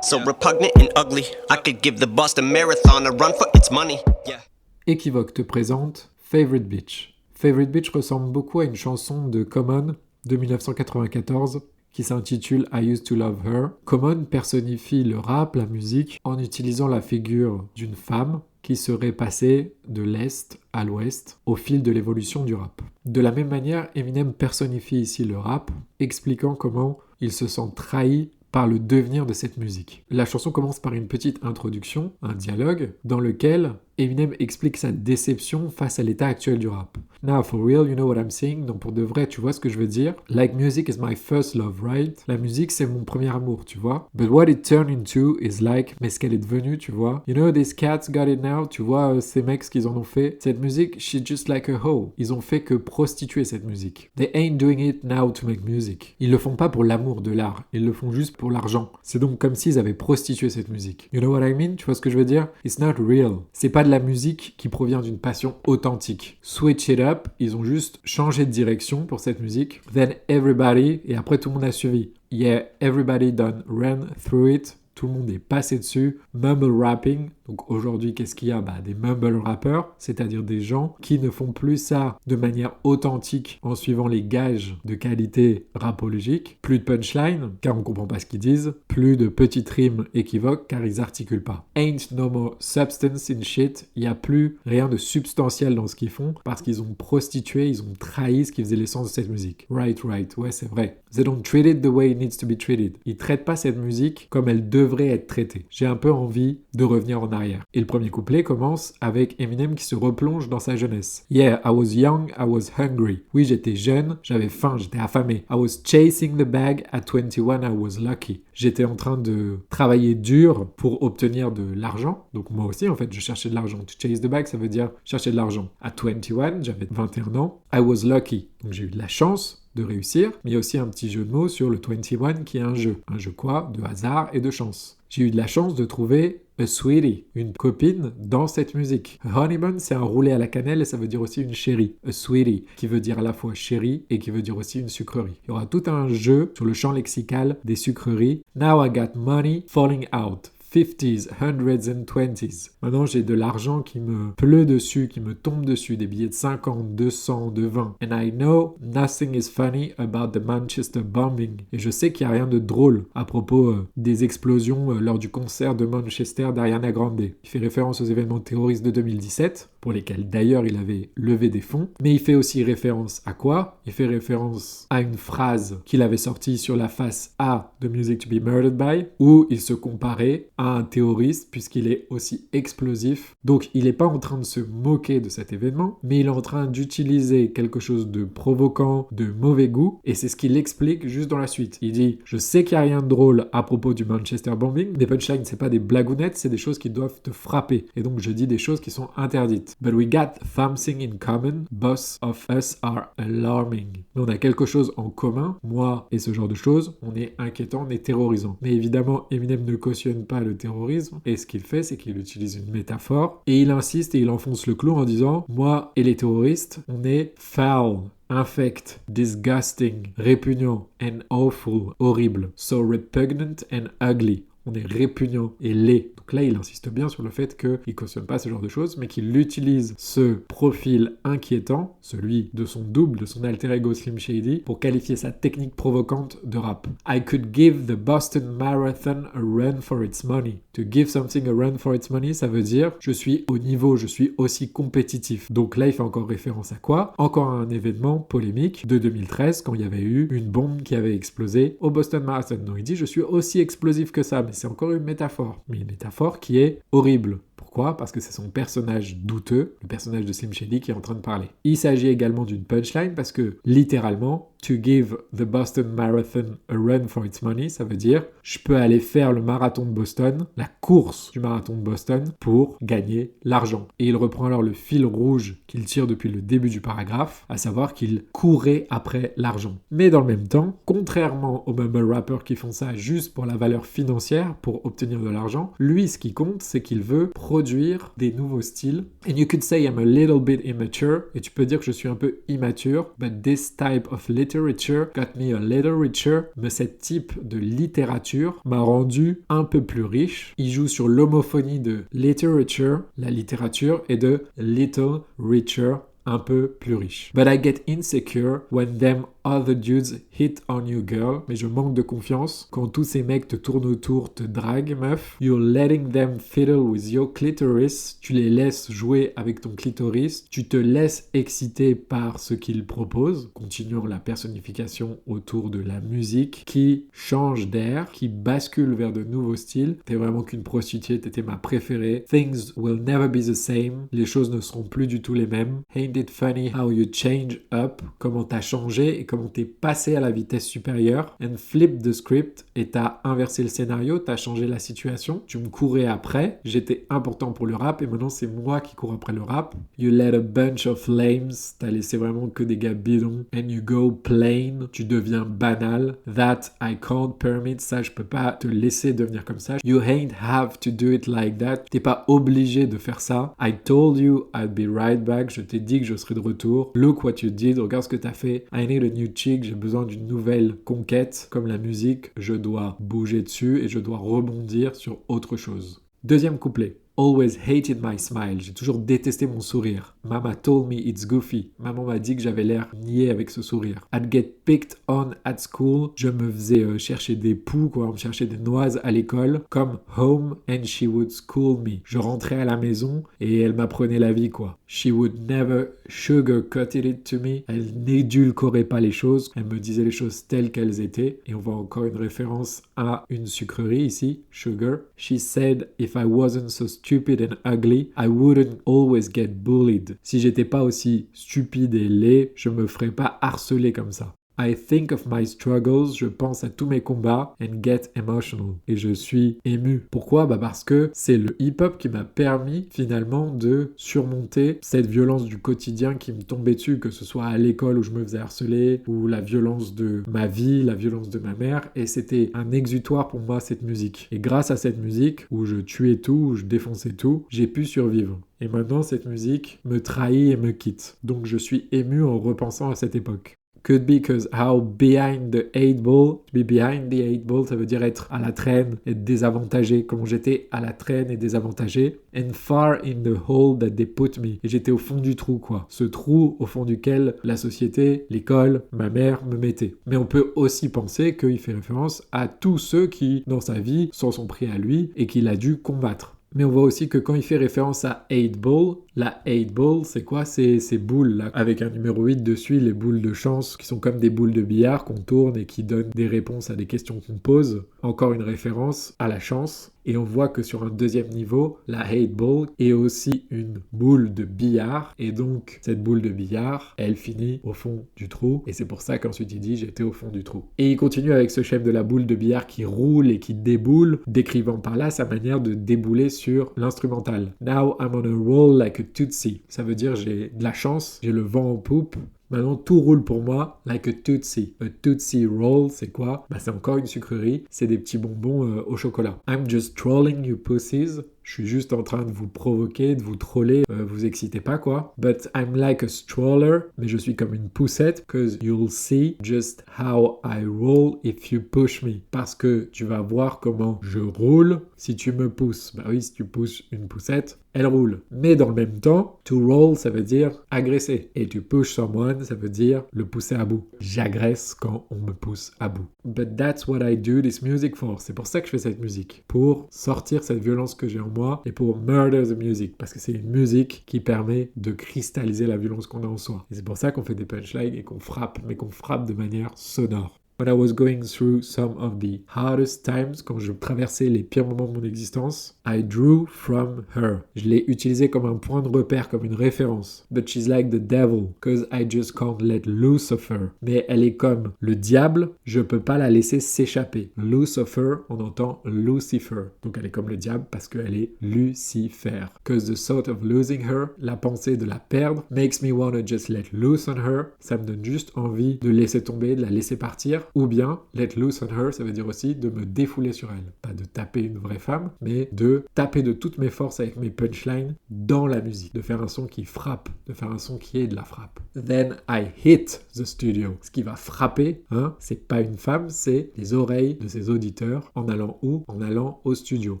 So repugnant and ugly, I could give the Boston Marathon a run for its money. Yeah. Equivoque te présente Favorite Beach. Favorite Beach ressemble beaucoup à une chanson de Common de 1994 qui s'intitule I Used to Love Her. Common personnifie le rap, la musique, en utilisant la figure d'une femme qui serait passée de l'Est à l'Ouest au fil de l'évolution du rap. De la même manière, Eminem personnifie ici le rap, expliquant comment il se sent trahi par le devenir de cette musique. La chanson commence par une petite introduction, un dialogue, dans lequel Eminem explique sa déception face à l'état actuel du rap. Now, for real, you know what I'm saying? Donc pour de vrai, tu vois ce que je veux dire? Like music is my first love, right? La musique, c'est mon premier amour, tu vois? But what it turned into is like, mais ce qu'elle est devenue, tu vois? You know, these cats got it now, tu vois, ces mecs, ce qu'ils en ont fait? Cette musique, she's just like a hoe. Ils ont fait que prostituer cette musique. They ain't doing it now to make music. Ils le font pas pour l'amour de l'art, ils le font juste pour l'argent. C'est donc comme s'ils avaient prostitué cette musique. You know what I mean? Tu vois ce que je veux dire? It's not real. C'est pas de la musique qui provient d'une passion authentique. Switch it up, ils ont juste changé de direction pour cette musique. Then everybody, et après tout le monde a suivi. Yeah, everybody done ran through it. Tout le monde est passé dessus. Mumble rapping. Donc aujourd'hui, qu'est-ce qu'il y a? Des mumble rappers, c'est-à-dire des gens qui ne font plus ça de manière authentique en suivant les gages de qualité rapologique. Plus de punchline, car on ne comprend pas ce qu'ils disent. Plus de petites rimes équivoques, car ils articulent pas. Ain't no more substance in shit. Il n'y a plus rien de substantiel dans ce qu'ils font, parce qu'ils ont prostitué, ils ont trahi ce qui faisait l'essence de cette musique. Right, ouais, c'est vrai. They don't treat it the way it needs to be treated. Ils traitent pas cette musique comme elle devrait être traitée. J'ai un peu envie de revenir en arrière. Et le premier couplet commence avec Eminem qui se replonge dans sa jeunesse. Yeah, I was young, I was hungry. Oui, j'étais jeune, j'avais faim, j'étais affamé. I was chasing the bag, at 21 I was lucky. J'étais en train de travailler dur pour obtenir de l'argent. Donc moi aussi, en fait, je cherchais de l'argent. To chase the bag, ça veut dire chercher de l'argent. At 21, j'avais 21 ans. I was lucky. Donc j'ai eu de la chance de réussir, mais il y a aussi un petit jeu de mots sur le 21 qui est un jeu. Un jeu quoi? De hasard et de chance. J'ai eu de la chance de trouver a sweetie, une copine dans cette musique. A honeymoon, c'est un roulé à la cannelle et ça veut dire aussi une chérie. A sweetie, qui veut dire à la fois chérie et qui veut dire aussi une sucrerie. Il y aura tout un jeu sur le champ lexical des sucreries. Now I got money falling out. 50s, 100s and 20s. Maintenant, j'ai de l'argent qui me pleut dessus, qui me tombe dessus, des billets de 50, 200, de 20. And I know nothing is funny about the Manchester bombing. Et je sais qu'il n'y a rien de drôle à propos des explosions lors du concert de Manchester d'Ariana Grande. Il fait référence aux événements terroristes de 2017, pour lesquels d'ailleurs il avait levé des fonds. Mais il fait aussi référence à quoi? Il fait référence à une phrase qu'il avait sortie sur la face A de Music to be Murdered By, où il se comparait à un terroriste puisqu'il est aussi explosif. Donc il n'est pas en train de se moquer de cet événement, mais il est en train d'utiliser quelque chose de provoquant, de mauvais goût, et c'est ce qu'il explique juste dans la suite. Il dit « Je sais qu'il n'y a rien de drôle à propos du Manchester bombing, des punchlines c'est pas des blagounettes, c'est des choses qui doivent te frapper, et donc je dis des choses qui sont interdites. But we got something in common, both of us are alarming. Mais on a quelque chose en commun, moi et ce genre de choses, on est inquiétant, on est terrorisant. Mais évidemment, Eminem ne cautionne pas le terrorisme, et ce qu'il fait, c'est qu'il utilise une métaphore, et il insiste et il enfonce le clou en disant « Moi et les terroristes, on est foul ». Infect, disgusting, répugnant, and awful, horrible, so repugnant and ugly. On est répugnant et laid. Donc là, il insiste bien sur le fait qu'il ne cautionne pas ce genre de choses, mais qu'il utilise ce profil inquiétant, celui de son double, de son alter ego Slim Shady, pour qualifier sa technique provocante de rap. I could give the Boston Marathon a run for its money. To give something a run for its money, ça veut dire je suis au niveau, je suis aussi compétitif. Donc là, il fait encore référence à quoi? Encore à un événement polémique de 2013, quand il y avait eu une bombe qui avait explosé au Boston Marathon. Donc il dit je suis aussi explosif que ça, mais c'est encore une métaphore. Mais une métaphore qui est horrible. Pourquoi? Parce que c'est son personnage douteux, le personnage de Slim Shady qui est en train de parler. Il s'agit également d'une punchline parce que, littéralement, to give the Boston Marathon a run for its money, ça veut dire je peux aller faire le marathon de Boston, la course du marathon de Boston, pour gagner l'argent. Et il reprend alors le fil rouge qu'il tire depuis le début du paragraphe, à savoir qu'il courait après l'argent. Mais dans le même temps, contrairement aux mumble rappers qui font ça juste pour la valeur financière, pour obtenir de l'argent, lui, ce qui compte, c'est qu'il veut produire des nouveaux styles. And you could say I'm a little bit immature, et tu peux dire que je suis un peu immature, but this type of literature literature got me a little richer, mais cet type de littérature m'a rendu un peu plus riche. Il joue sur l'homophonie de literature, la littérature, et de little richer, un peu plus riche. But I get insecure when them other dudes hit on you girl. Mais je manque de confiance quand tous ces mecs te tournent autour, te draguent meuf. You're letting them fiddle with your clitoris. Tu les laisses jouer avec ton clitoris. Tu te laisses exciter par ce qu'ils proposent. Continuons la personnification autour de la musique qui change d'air, qui bascule vers de nouveaux styles. T'es vraiment qu'une prostituée, t'étais ma préférée. Things will never be the same. Les choses ne seront plus du tout les mêmes. Ain't it funny how you change up? Comment t'as changé et comment t'es passé à la vitesse supérieure. And flip the script, et t'as inversé le scénario, t'as changé la situation. Tu me courais après, j'étais important pour le rap et maintenant c'est moi qui cours après le rap. You let a bunch of lames, t'as laissé vraiment que des gars bidons. And you go plain, tu deviens banal. That I can't permit, ça je peux pas te laisser devenir comme ça. You ain't have to do it like that, t'es pas obligé de faire ça. I told you I'd be right back, je t'ai dit que je serais de retour. Look what you did, regarde ce que t'as fait. I need a new chick, j'ai besoin d'une nouvelle conquête. Comme la musique, je dois bouger dessus et je dois rebondir sur autre chose. Deuxième couplet. Always hated my smile. J'ai toujours détesté mon sourire. Mama told me it's goofy. Maman m'a dit que j'avais l'air niais avec ce sourire. I'd get picked on at school. Je me faisais chercher des poux, quoi. On me cherchait des noises à l'école. Come home and she would school me. Je rentrais à la maison et elle m'apprenait la vie, quoi. She would never sugarcoat it to me. Elle n'édulcorait pas les choses. Elle me disait les choses telles qu'elles étaient. Et on voit encore une référence à une sucrerie ici, sugar. She said if I wasn't so stupid and ugly, I wouldn't always get bullied. Si j'étais pas aussi stupide et laid, je me ferais pas harceler comme ça. I think of my struggles, je pense à tous mes combats and get emotional. Et je suis ému. Pourquoi? Parce que c'est le hip-hop qui m'a permis finalement de surmonter cette violence du quotidien qui me tombait dessus, que ce soit à l'école où je me faisais harceler, ou la violence de ma vie, la violence de ma mère. Et c'était un exutoire pour moi, cette musique. Et grâce à cette musique, où je tuais tout, où je défonçais tout, j'ai pu survivre. Et maintenant, cette musique me trahit et me quitte. Donc je suis ému en repensant à cette époque. Could be because how behind the eight ball, to be behind the eight ball, ça veut dire être à la traîne, être désavantagé, comme j'étais à la traîne et désavantagé. And far in the hole that they put me. Et j'étais au fond du trou, quoi. Ce trou au fond duquel la société, l'école, ma mère me mettait. Mais on peut aussi penser qu'il fait référence à tous ceux qui, dans sa vie, s'en sont pris à lui et qu'il a dû combattre. Mais on voit aussi que quand il fait référence à 8 ball, la 8 ball, c'est quoi? C'est ces boules là, avec un numéro 8 dessus, les boules de chance qui sont comme des boules de billard qu'on tourne et qui donnent des réponses à des questions qu'on pose. Encore une référence à la chance. Et on voit que sur un deuxième niveau, la 8 ball est aussi une boule de billard. Et donc, cette boule de billard, elle finit au fond du trou. Et c'est pour ça qu'ensuite il dit « j'étais au fond du trou ». Et il continue avec ce chef de la boule de billard qui roule et qui déboule, décrivant par là sa manière de débouler sur l'instrumental. « Now I'm on a roll like a tootsie ». Ça veut dire j'ai de la chance, j'ai le vent en poupe. Maintenant, tout roule pour moi like a Tootsie. A Tootsie Roll, c'est quoi? C'est encore une sucrerie. C'est des petits bonbons au chocolat. I'm just trolling you pussies. Je suis juste en train de vous provoquer, de vous troller. Vous excitez pas, quoi. But I'm like a stroller. Mais je suis comme une poussette. Cause you'll see just how I roll if you push me. Parce que tu vas voir comment je roule si tu me pousses. Oui, si tu pousses une poussette, elle roule. Mais dans le même temps, to roll, ça veut dire agresser. Et to push someone, ça veut dire le pousser à bout. J'agresse quand on me pousse à bout. But that's what I do this music for. C'est pour ça que je fais cette musique. Pour sortir cette violence que j'ai en moi et pour murder the music. Parce que c'est une musique qui permet de cristalliser la violence qu'on a en soi. Et c'est pour ça qu'on fait des punchlines et qu'on frappe, mais qu'on frappe de manière sonore. When I was going through some of the hardest times, quand je traversais les pires moments de mon existence, I drew from her. Je l'ai utilisé comme un point de repère, comme une référence. But she's like the devil, cause I just can't let loose of her. Mais elle est comme le diable, je peux pas la laisser s'échapper. Loose of her, on entend Lucifer. Donc elle est comme le diable parce qu'elle est Lucifer. Cause the thought of losing her, la pensée de la perdre, makes me wanna just let loose on her. Ça me donne juste envie de laisser tomber, de la laisser partir. ou bien let loose on her, ça veut dire aussi de me défouler sur elle. Pas de taper une vraie femme, mais de taper de toutes mes forces avec mes punchlines dans la musique, de faire un son qui frappe, de faire un son qui est de la frappe. Then I hit the studio. Ce qui va frapper, c'est pas une femme, c'est les oreilles de ses auditeurs en allant où? En allant au studio.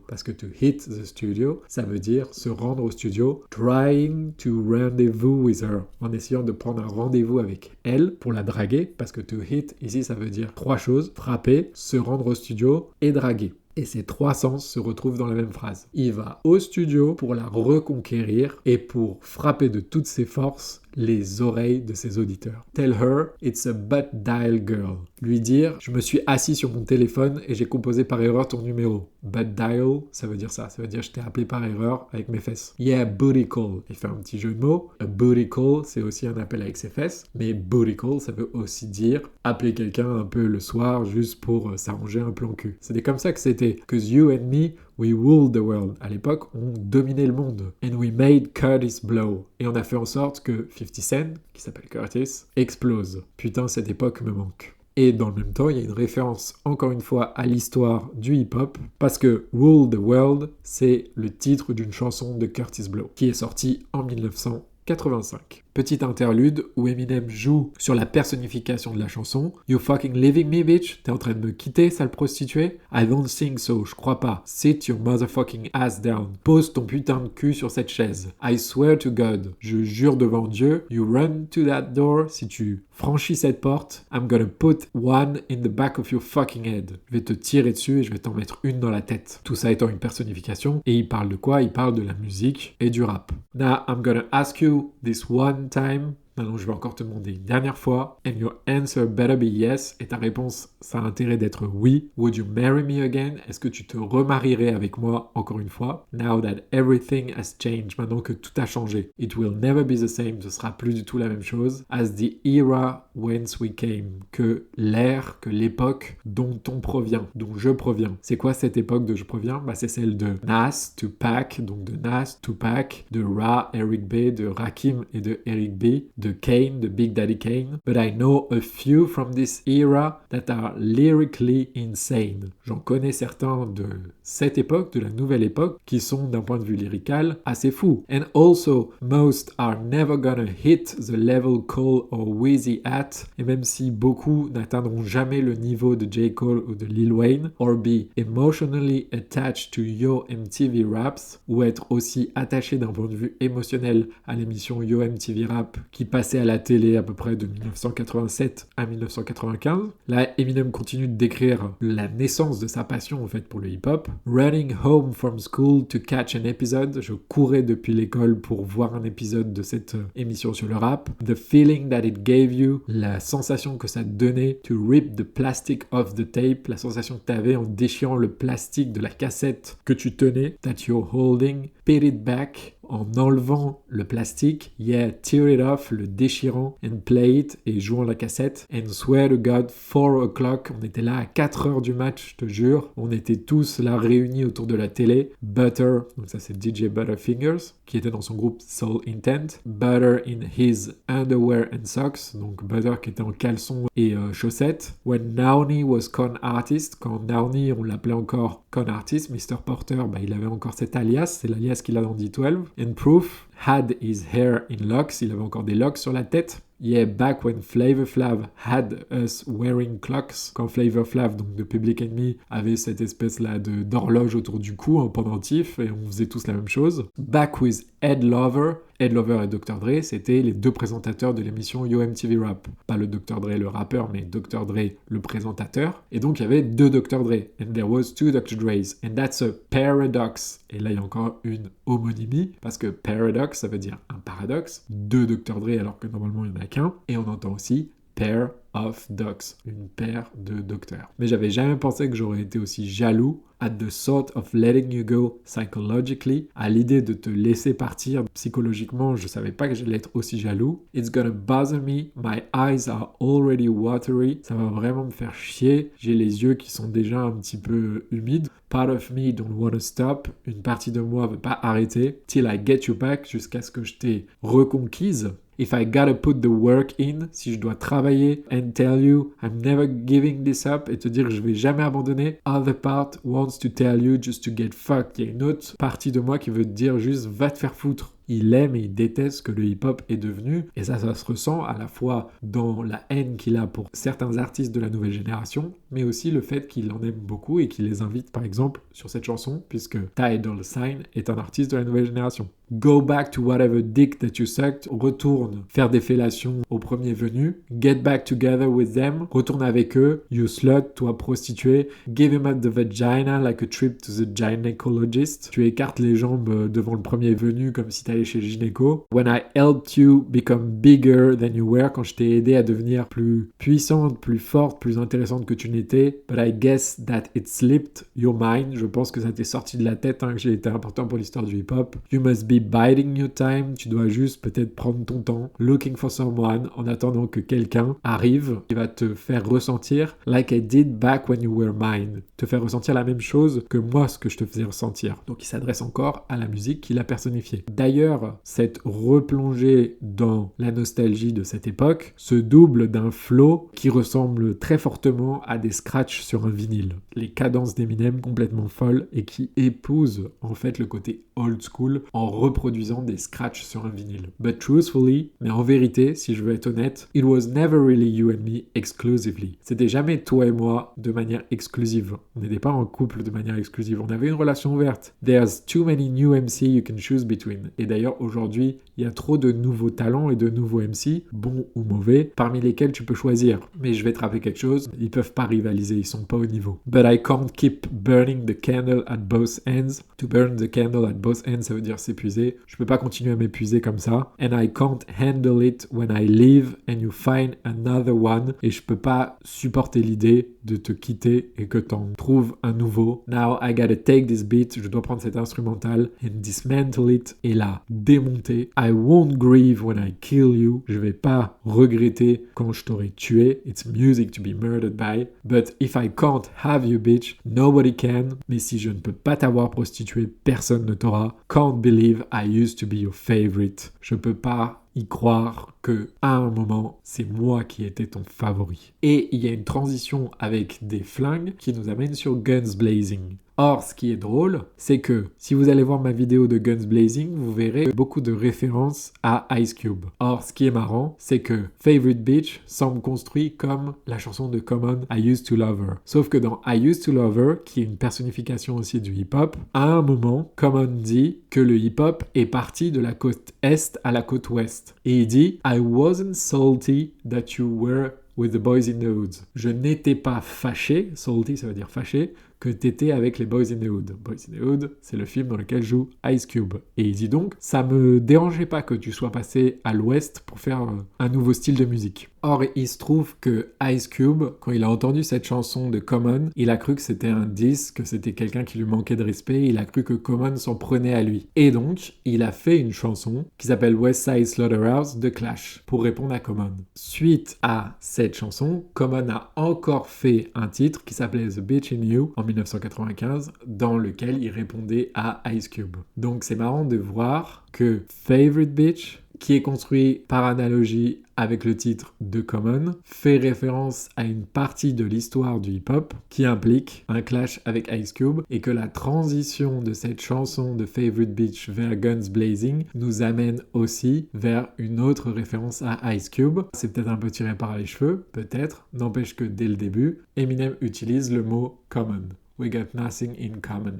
Parce que to hit the studio, ça veut dire se rendre au studio, trying to rendezvous with her, en essayant de prendre un rendez-vous avec elle pour la draguer, parce que to hit, ici, ça veut dire 3 choses, frapper, se rendre au studio et draguer. Et ces 3 sens se retrouvent dans la même phrase. Il va au studio pour la reconquérir et pour frapper de toutes ses forces les oreilles de ses auditeurs. Tell her it's a butt dial girl. Lui dire, je me suis assis sur mon téléphone et j'ai composé par erreur ton numéro. Butt dial, ça veut dire ça. Ça veut dire je t'ai appelé par erreur avec mes fesses. Yeah, booty call. Il fait un petit jeu de mots. A booty call, c'est aussi un appel avec ses fesses. Mais booty call, ça veut aussi dire appeler quelqu'un un peu le soir juste pour s'arranger un plan cul. C'était comme ça que c'était. Cause you and me, we ruled the world. À l'époque, on dominait le monde. And we made Curtis blow. Et on a fait en sorte que 50 Cent, qui s'appelle Curtis, explose. Putain, cette époque me manque. Et dans le même temps, il y a une référence, encore une fois, à l'histoire du hip-hop, parce que Rule the World, c'est le titre d'une chanson de Curtis Blow, qui est sortie en 1985. Petite interlude où Eminem joue sur la personnification de la chanson. You fucking leaving me, bitch? T'es en train de me quitter, sale prostituée? I don't think so, je crois pas. Sit your motherfucking ass down. Pose ton putain de cul sur cette chaise. I swear to God. Je jure devant Dieu. You run to that door. Si tu franchis cette porte, I'm gonna put one in the back of your fucking head. Je vais te tirer dessus et je vais t'en mettre une dans la tête. Tout ça étant une personnification. Et il parle de quoi? Il parle de la musique et du rap. Now, I'm gonna ask you this one time. Maintenant, je vais encore te demander une dernière fois. And your answer better be yes. Et ta réponse, ça a intérêt d'être oui. Would you marry me again? Est-ce que tu te remarierais avec moi encore une fois? Now that everything has changed. Maintenant que tout a changé. It will never be the same. Ce sera plus du tout la même chose. As the era whence we came. Que l'ère, que l'époque dont on provient, dont je proviens. C'est quoi cette époque de je proviens? C'est celle de Nas, Tupac, donc de Nas, Tupac, de Ra, Eric B, de Rakim et de Eric B, de Kane, de Big Daddy Kane. But I know a few from this era that are lyrically insane. J'en connais certains de cette époque, de la nouvelle époque, qui sont d'un point de vue lyrical assez fous. And also, most are never gonna hit the level Cole or Weezy at. Et même si beaucoup n'atteindront jamais le niveau de J. Cole ou de Lil Wayne, or be emotionally attached to Yo MTV Raps, ou être aussi attaché d'un point de vue émotionnel à l'émission Yo MTV Rap qui passait à la télé à peu près de 1987 à 1995. Là, Eminem continue de décrire la naissance de sa passion en fait pour le hip-hop. Running home from school to catch an episode. Je courais depuis l'école pour voir un épisode de cette émission sur le rap. The feeling that it gave you. La sensation que ça te donnait. To rip the plastic off the tape. La sensation que tu avais en déchirant le plastique de la cassette que tu tenais. That you're holding. Put it back. En enlevant le plastique, yeah, tear it off, le déchirant, and play it, et jouant la cassette, and swear to God, 4 o'clock, on était là à 4 heures du match, je te jure, on était tous là réunis autour de la télé, Butter, donc ça c'est DJ Butterfingers, qui était dans son groupe Soul Intent, Butter in his underwear and socks, donc Butter qui était en caleçon et chaussettes, when Downey was con artist, quand Downey, on l'appelait encore con artist, Mr. Porter, il avait encore cet alias, c'est l'alias qu'il a dans D12, and Proof had his hair in locks, il avait encore des locks sur la tête. Yeah, back when Flavor Flav had us wearing clocks, quand Flavor Flav, donc de Public Enemy, avait cette espèce-là d'horloge autour du cou, en pendentif, et on faisait tous la même chose. Back with Ed Lover et Dr. Dre, c'était les deux présentateurs de l'émission Yo MTV Rap. Pas le Dr. Dre le rappeur, mais Dr. Dre le présentateur. Et donc il y avait deux Dr. Dre. And there was two Dr. Dres. And that's a paradox. Et là il y a encore une homonymie, parce que paradox, ça veut dire un paradoxe. Deux Dr. Dre alors que normalement il n'y en a qu'un. Et on entend aussi pair of docs, une paire de docteurs. Mais j'avais jamais pensé que j'aurais été aussi jaloux at the thought of letting you go psychologically, à l'idée de te laisser partir psychologiquement. Je savais pas que j'allais être aussi jaloux. It's gonna bother me, my eyes are already watery, ça va vraiment me faire chier, j'ai les yeux qui sont déjà un petit peu humides. Part of me don't wanna stop, une partie de moi veut pas arrêter, till I get you back, jusqu'à ce que je t'ai reconquise. If I gotta put the work in, si je dois travailler, and tell you I'm never giving this up, et te dire que je vais jamais abandonner, other part wants to tell you just to get fucked. Il y a une autre partie de moi qui veut te dire juste va te faire foutre. Il aime et il déteste ce que le hip-hop est devenu, et ça se ressent à la fois dans la haine qu'il a pour certains artistes de la nouvelle génération, mais aussi le fait qu'il en aime beaucoup et qu'il les invite par exemple sur cette chanson, puisque Ty Dolla $ign est un artiste de la nouvelle génération. Go back to whatever dick that you sucked, retourne faire des fellations au premier venu, get back together with them, retourne avec eux, you slut, toi prostituée, give him up the vagina like a trip to the gynecologist, tu écartes les jambes devant le premier venu comme si t'allais chez le gynéco. When I helped you become bigger than you were, quand je t'ai aidé à devenir plus puissante, plus forte, plus intéressante que tu n'étais, but I guess that it slipped your mind, je pense que ça t'est sorti de la tête, que j'ai été important pour l'histoire du hip-hop. You must be biding your time, tu dois juste peut-être prendre ton temps, looking for someone, en attendant que quelqu'un arrive qui va te faire ressentir like I did back when you were mine, te faire ressentir la même chose que moi, ce que je te faisais ressentir. Donc il s'adresse encore à la musique qu'il a personnifiée. D'ailleurs, cette replongée dans la nostalgie de cette époque se double d'un flow qui ressemble très fortement à des scratchs sur un vinyle. Les cadences d'Eminem complètement folles et qui épousent en fait le côté old school en reproduisant des scratchs sur un vinyle. But truthfully, mais en vérité, si je veux être honnête, it was never really you and me exclusively. C'était jamais toi et moi de manière exclusive. On n'était pas en couple de manière exclusive. On avait une relation ouverte. There's too many new MC you can choose between. Et d'ailleurs, aujourd'hui, il y a trop de nouveaux talents et de nouveaux MC, bons ou mauvais, parmi lesquels tu peux choisir. Mais je vais te rappeler quelque chose, ils peuvent pas rivaliser, ils sont pas au niveau. But I can't keep burning the candle at both ends. To burn the candle at both ends, ça veut dire s'épuiser. Je peux pas continuer à m'épuiser comme ça. And I can't handle it when I leave and you find another one. Et je peux pas supporter l'idée de te quitter et que t'en trouves un nouveau. Now I gotta take this beat, je dois prendre cet instrumental and dismantle it et la démonter. I won't grieve when I kill you. Je vais pas regretter quand je t'aurai tué. It's music to be murdered by. But if I can't have you, bitch, nobody can. Mais si je ne peux pas t'avoir prostituée, personne ne t'aura. Can't believe I used to be your favorite. Je peux pas y croire que à un moment, c'est moi qui étais ton favori. Et il y a une transition avec des flingues qui nous amène sur Guns Blazing. Or, ce qui est drôle, c'est que si vous allez voir ma vidéo de Guns Blazing, vous verrez beaucoup de références à Ice Cube. Or, ce qui est marrant, c'est que Favorite Bitch semble construit comme la chanson de Common, I Used to Love Her. Sauf que dans I Used to Love Her, qui est une personnification aussi du hip-hop, à un moment, Common dit que le hip-hop est parti de la côte est à la côte ouest. Et il dit « I wasn't salty that you were with the boys in the hood. » Je n'étais pas fâché, salty ça veut dire fâché, que t'étais avec les Boys in the Hood. Boys in the Hood, c'est le film dans lequel joue Ice Cube. Et il dit donc, ça me dérangeait pas que tu sois passé à l'ouest pour faire un nouveau style de musique. Or, il se trouve que Ice Cube, quand il a entendu cette chanson de Common, il a cru que c'était un diss, que c'était quelqu'un qui lui manquait de respect, il a cru que Common s'en prenait à lui. Et donc, il a fait une chanson qui s'appelle West Side Slaughterhouse de Clash, pour répondre à Common. Suite à cette chanson, Common a encore fait un titre qui s'appelait The Bitch in You, en 1995, dans lequel il répondait à Ice Cube. Donc c'est marrant de voir que Favorite Bitch, qui est construit par analogie avec le titre de Common, fait référence à une partie de l'histoire du hip-hop qui implique un clash avec Ice Cube et que la transition de cette chanson de Favorite Bitch vers Guns Blazing nous amène aussi vers une autre référence à Ice Cube. C'est peut-être un peu tiré par les cheveux, peut-être, n'empêche que dès le début, Eminem utilise le mot common. We got nothing in common.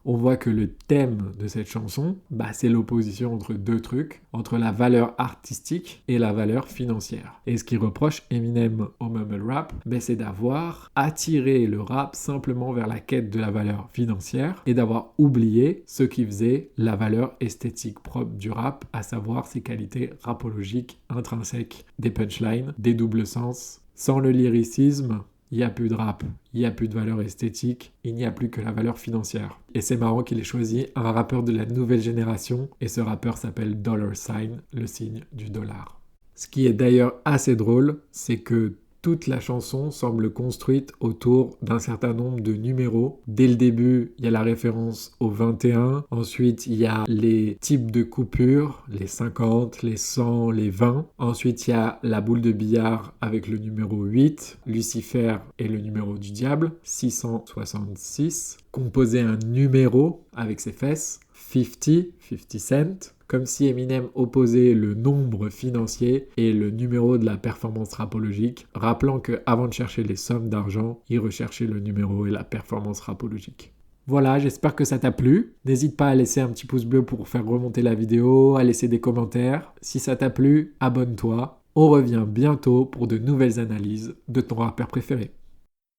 On voit que le thème de cette chanson, c'est l'opposition entre deux trucs, entre la valeur artistique et la valeur financière. Et ce qui reproche Eminem au mumble rap, c'est d'avoir attiré le rap simplement vers la quête de la valeur financière et d'avoir oublié ce qui faisait la valeur esthétique propre du rap, à savoir ses qualités rapologiques intrinsèques, des punchlines, des doubles sens. Sans le lyricisme, il n'y a plus de rap, il n'y a plus de valeur esthétique, il n'y a plus que la valeur financière. Et c'est marrant qu'il ait choisi un rappeur de la nouvelle génération, et ce rappeur s'appelle $, le signe du dollar. Ce qui est d'ailleurs assez drôle, c'est que toute la chanson semble construite autour d'un certain nombre de numéros. Dès le début, il y a la référence au 21. Ensuite, il y a les types de coupures, les 50, les 100, les 20. Ensuite, il y a la boule de billard avec le numéro 8, Lucifer et le numéro du diable, 666. Composer un numéro avec ses fesses, 50 cents. Comme si Eminem opposait le nombre financier et le numéro de la performance rapologique, rappelant qu'avant de chercher les sommes d'argent, il recherchait le numéro et la performance rapologique. Voilà, j'espère que ça t'a plu. N'hésite pas à laisser un petit pouce bleu pour faire remonter la vidéo, à laisser des commentaires. Si ça t'a plu, abonne-toi. On revient bientôt pour de nouvelles analyses de ton rappeur préféré.